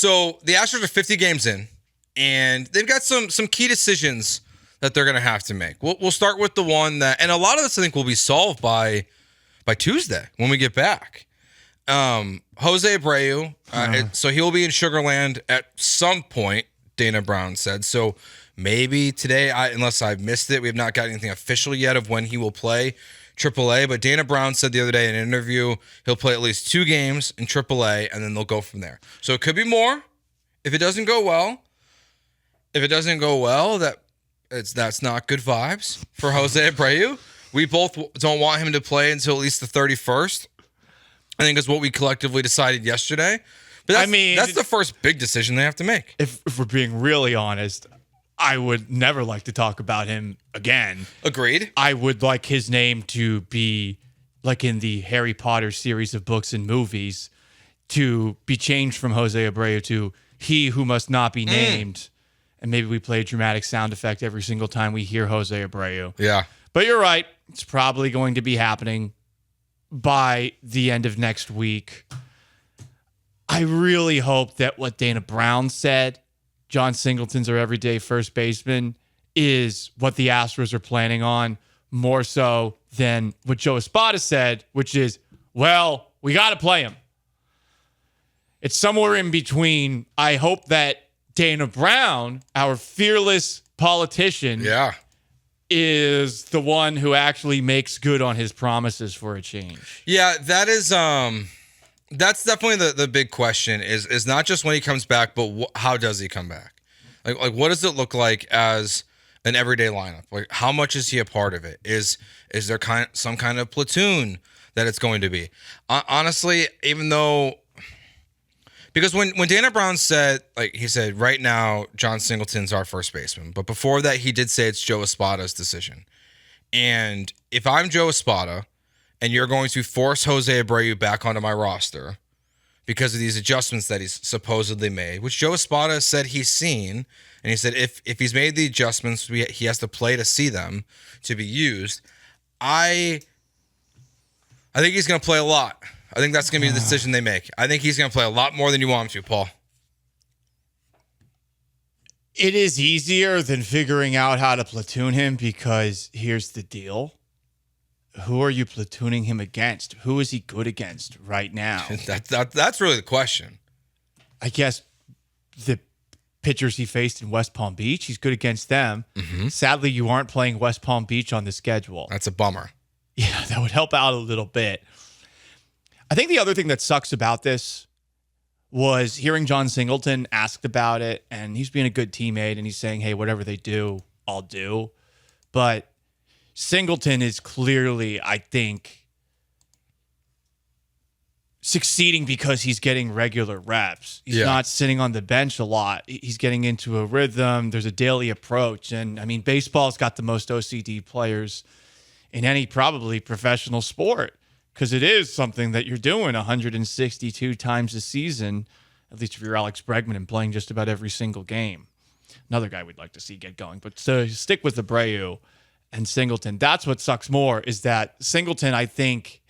So the Astros are 50 games in, and they've got some key decisions that they're going to have to make. We'll start with the one that, and a lot of this I think will be solved by Tuesday when we get back. Jose Abreu, so he'll be in Sugar Land at some point, Dana Brown said. So maybe today, unless I've missed it, we have not got anything official yet of when he will play AAA. But Dana Brown said the other day in an interview he'll play at least 2 games in AAA, and then they'll go from there. So it could be more if it doesn't go well. If it doesn't go well, that's not good vibes for Jose Abreu. We both don't want him to play until at least the 31st. I think is what we collectively decided yesterday. But that's the first big decision they have to make. If we're being really honest, I would never like to talk about him again. Agreed. I would like his name to be like in the Harry Potter series of books and movies, to be changed from Jose Abreu to he who must not be named. And maybe we play a dramatic sound effect every single time we hear Jose Abreu. Yeah. But you're right. It's probably going to be happening by the end of next week. I really hope that what Dana Brown said, John Singleton's our everyday first baseman, is what the Astros are planning on, more so than what Joe Espada said, which is, well, we got to play him. It's somewhere in between. I hope that Dana Brown, our fearless politician, is the one who actually makes good on his promises for a change. Yeah, that is that's definitely the big question is not just when he comes back, but how does he come back? Like what does it look like as an everyday lineup? Like how much is he a part of it? Is there some kind of platoon that it's going to be? Honestly, even though, because when Dana Brown said, like he said, right now, John Singleton's our first baseman. But before that, he did say it's Joe Espada's decision. And if I'm Joe Espada and you're going to force Jose Abreu back onto my roster because of these adjustments that he's supposedly made, which Joe Espada said he's seen, and he said if he's made the adjustments, he has to play to see them to be used. I think he's going to play a lot. I think that's going to be the decision they make. I think he's going to play a lot more than you want him to, Paul. It is easier than figuring out how to platoon him, because here's the deal. Who are you platooning him against? Who is he good against right now? That's really the question. I guess the pitchers he faced in West Palm Beach, he's good against them. Mm-hmm. Sadly, you aren't playing West Palm Beach on the schedule. That's a bummer. Yeah, that would help out a little bit. I think the other thing that sucks about this was hearing John Singleton asked about it, and he's being a good teammate, and he's saying, hey, whatever they do, I'll do. But Singleton is clearly, I think, succeeding because he's getting regular reps. He's not sitting on the bench a lot. He's getting into a rhythm. There's a daily approach. And, I mean, baseball's got the most OCD players in any probably professional sport, because it is something that you're doing 162 times a season, at least if you're Alex Bregman and playing just about every single game. Another guy we'd like to see get going. But to stick with Abreu and Singleton, that's what sucks more, is that Singleton, I think,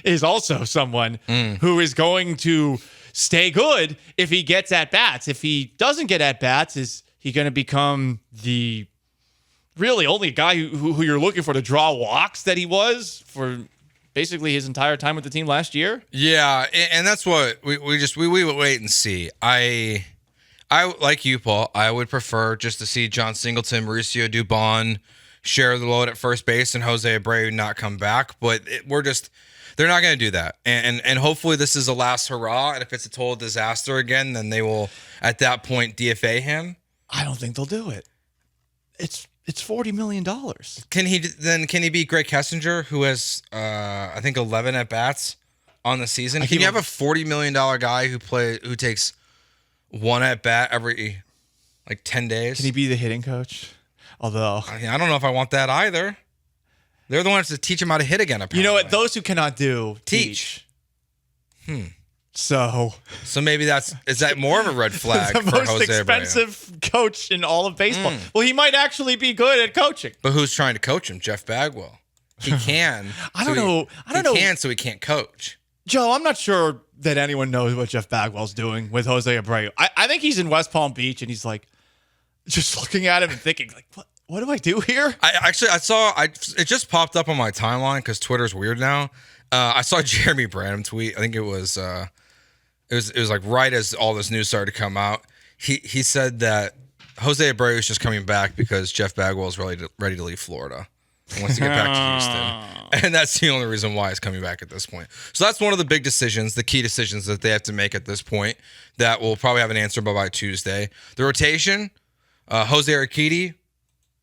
is also someone who is going to stay good if he gets at-bats. If he doesn't get at-bats, is he going to become the really only guy who you're looking for to draw walks that he was for basically his entire time with the team last year? Yeah, and that's what we would wait and see. I like you, Paul. I would prefer just to see John Singleton, Mauricio Dubon share the load at first base and Jose Abreu not come back. But they're not going to do that. And hopefully this is a last hurrah. And if it's a total disaster again, then they will at that point DFA him. I don't think they'll do it. It's $40 million. Can he beat Greg Kessinger, who has I think 11 at bats on the season? Can you have a $40 million guy who takes one at bat every like 10 days? Can he be the hitting coach? Although I don't know if I want that either. They're the ones that teach him how to hit again. Apparently. You know what? Those who cannot do teach. So maybe is that more of a red flag the for most Jose expensive Abreu? Coach in all of baseball. Well, he might actually be good at coaching. But who's trying to coach him? Jeff Bagwell. He can. I don't know. He can, so he can't coach. Joe, I'm not sure that anyone knows what Jeff Bagwell's doing with Jose Abreu. I think he's in West Palm Beach and he's like just looking at him and thinking like, what do I do here? It just popped up on my timeline because Twitter's weird now. I saw Jeremy Branham tweet. I think it was like right as all this news started to come out. He said that Jose Abreu is just coming back because Jeff Bagwell is ready to leave Florida and wants to get back to Houston. And that's the only reason why he's coming back at this point. So that's one of the big decisions, the key decisions that they have to make at this point that we'll probably have an answer by Tuesday. The rotation, Jose Urquidy,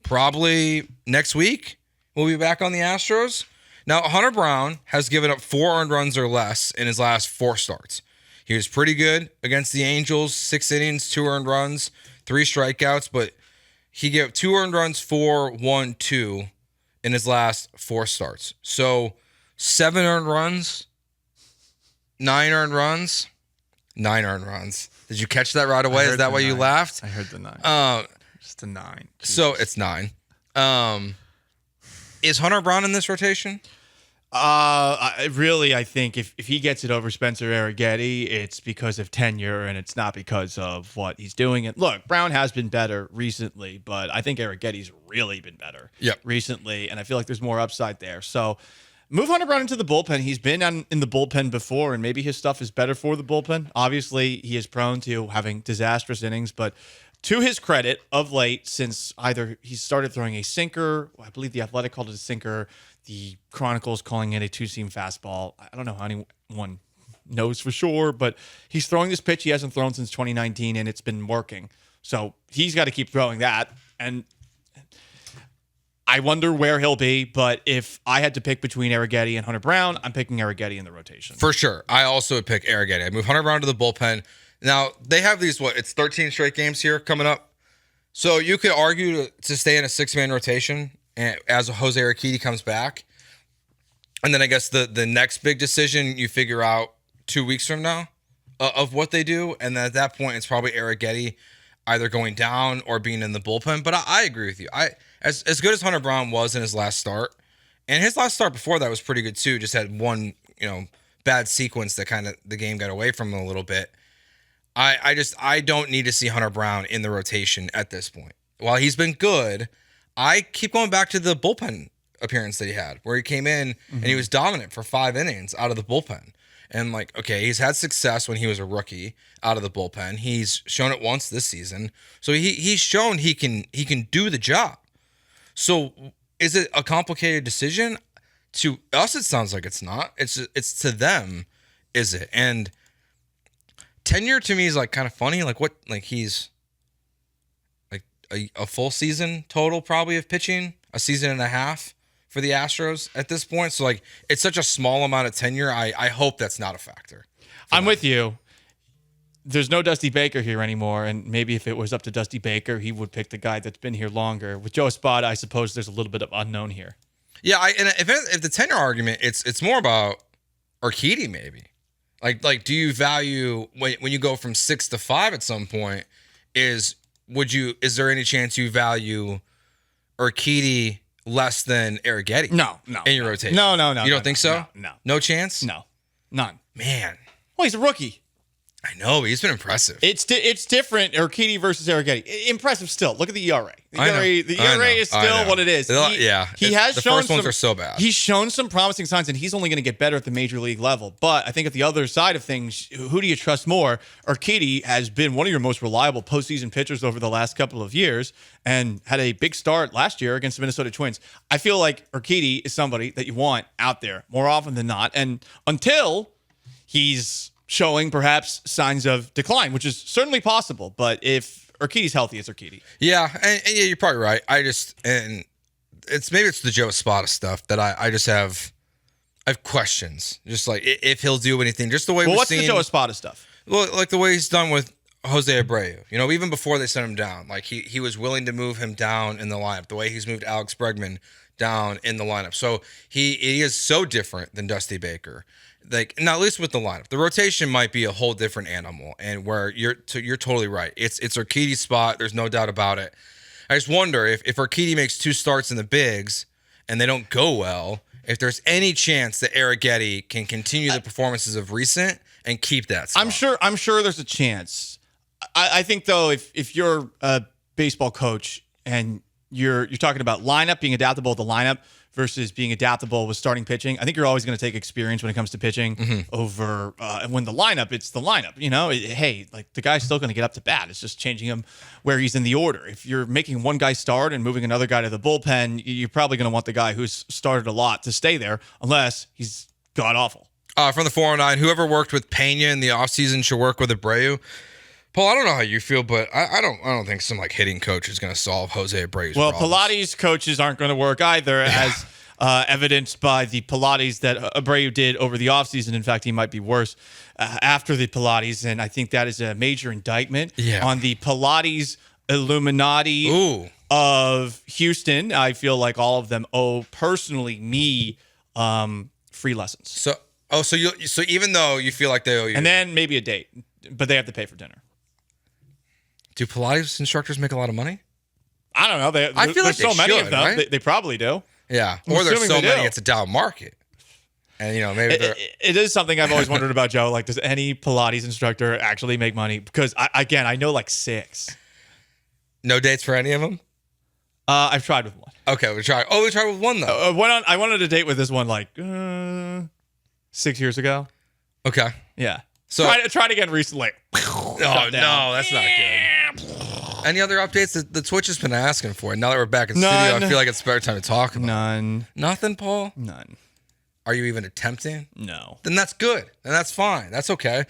probably next week we'll be back on the Astros. Now, Hunter Brown has given up 4 earned runs or less in his last 4 starts. He was pretty good against the Angels, 6 innings, 2 earned runs, 3 strikeouts, but he gave 2 earned runs, 4, 1, 2 in his last 4 starts. So 7 earned runs, 9 earned runs, 9 earned runs. Did you catch that right away? Is that why you laughed? I heard the 9. Just a 9. Jesus. So it's 9. Is Hunter Brown in this rotation? I think if he gets it over Spencer Arrighetti, it's because of tenure and it's not because of what he's doing. And look, Brown has been better recently, but I think Arrighetti's really been better recently, and I feel like there's more upside there. So move Hunter Brown into the bullpen. He's been in the bullpen before, and maybe his stuff is better for the bullpen. Obviously, he is prone to having disastrous innings, but to his credit, of late, since either he started throwing a sinker, I believe the Athletic called it a sinker, the Chronicle is calling it a 2-seam fastball. I don't know how anyone knows for sure, but he's throwing this pitch he hasn't thrown since 2019, and it's been working. So he's got to keep throwing that. And I wonder where he'll be, but if I had to pick between Arrighetti and Hunter Brown, I'm picking Arrighetti in the rotation. For sure. I also would pick Arrighetti. I move Hunter Brown to the bullpen. Now, they have these, it's 13 straight games here coming up. So you could argue to stay in a 6-man rotation as Jose Urquidy comes back. And then I guess the next big decision you figure out 2 weeks from now of what they do. And then at that point, it's probably Arrighetti either going down or being in the bullpen. But I agree with you. As good as Hunter Brown was in his last start, and his last start before that was pretty good too, just had one, bad sequence that kind of the game got away from him a little bit. I don't need to see Hunter Brown in the rotation at this point. While he's been good, I keep going back to the bullpen appearance that he had, where he came in and he was dominant for 5 innings out of the bullpen. And he's had success when he was a rookie out of the bullpen. He's shown it once this season, so he's shown he can do the job. So is it a complicated decision? To us, it sounds like it's not. It's to them, is it? And tenure to me is kind of funny. He's a full season total probably of pitching, a season and a half for the Astros at this point. So it's such a small amount of tenure. I hope that's not a factor. I'm with you. There's no Dusty Baker here anymore, and maybe if it was up to Dusty Baker, he would pick the guy that's been here longer. With Joe Espada, I suppose there's a little bit of unknown here. Yeah, and if the tenure argument, it's more about Urquidy maybe. Do you value when you go from 6 to 5 at some point? Is there any chance you value Urquidy less than Arrighetti? No. In your rotation? No. You don't think so? No. No chance? No. None. Man. Well, he's a rookie. I know, but he's been impressive. It's different, Urquidy versus Arrighetti. Impressive still. Look at the ERA. The ERA is still what it is. He has the shown first ones are so bad. He's shown some promising signs, and he's only going to get better at the major league level. But I think at the other side of things, who do you trust more? Urquidy has been one of your most reliable postseason pitchers over the last couple of years and had a big start last year against the Minnesota Twins. I feel like Urquidy is somebody that you want out there more often than not. And until he's showing perhaps signs of decline, which is certainly possible. But if Urquidy's healthy, it's Urquidy. Yeah, and you're probably right. It's the Joe Espada stuff that I just have questions. Just if he'll do anything, just the way we're seeing. What's the Joe Espada stuff? Well, the way he's done with Jose Abreu. Even before they sent him down, he was willing to move him down in the lineup. The way he's moved Alex Bregman down in the lineup. So he is so different than Dusty Baker. Now at least with the lineup, the rotation might be a whole different animal, and where you're totally right. It's Urquidy's spot. There's no doubt about it. I just wonder if Urquidy makes 2 starts in the bigs and they don't go well, if there's any chance that Arrighetti can continue the performances of recent and keep that spot. I'm sure there's a chance. I think though, if you're a baseball coach and you're talking about lineup, being adaptable to the lineup versus being adaptable with starting pitching, I think you're always going to take experience when it comes to pitching over when the lineup, it's the lineup. You know, hey, like the guy's still going to get up to bat. It's just changing him where he's in the order. If you're making one guy start and moving another guy to the bullpen, you're probably going to want the guy who's started a lot to stay there unless he's god awful. From the 409, whoever worked with Pena in the offseason should work with Abreu. Paul, I don't know how you feel, but I don't think some like hitting coach is going to solve Jose Abreu's problems. Pilates coaches aren't going to work either, as evidenced by the Pilates that Abreu did over the offseason. In fact, he might be worse after the Pilates, and I think that is a major indictment on the Pilates Illuminati of Houston. I feel like all of them owe personally me free lessons. So even though you feel like they owe you, and then maybe a date, but they have to pay for dinner. Do Pilates instructors make a lot of money? I don't know. I feel like there's so many of them. Right? They probably do. Yeah, or there's so many it's a down market. And you know, maybe it is something I've always wondered about, Joe. Like, does any Pilates instructor actually make money? Because I know like 6. No dates for any of them? I've tried with one. Okay, we tried. Oh, we tried with one though. I wanted to date with this one like 6 years ago. Okay. Yeah. So tried again recently. Oh no, that's not good. Any other updates? The Twitch has been asking for it. Now that we're back in studio, I feel like it's better time to talk about. None. Nothing, Paul? None. Are you even attempting? No. Then that's good. And that's fine. That's okay.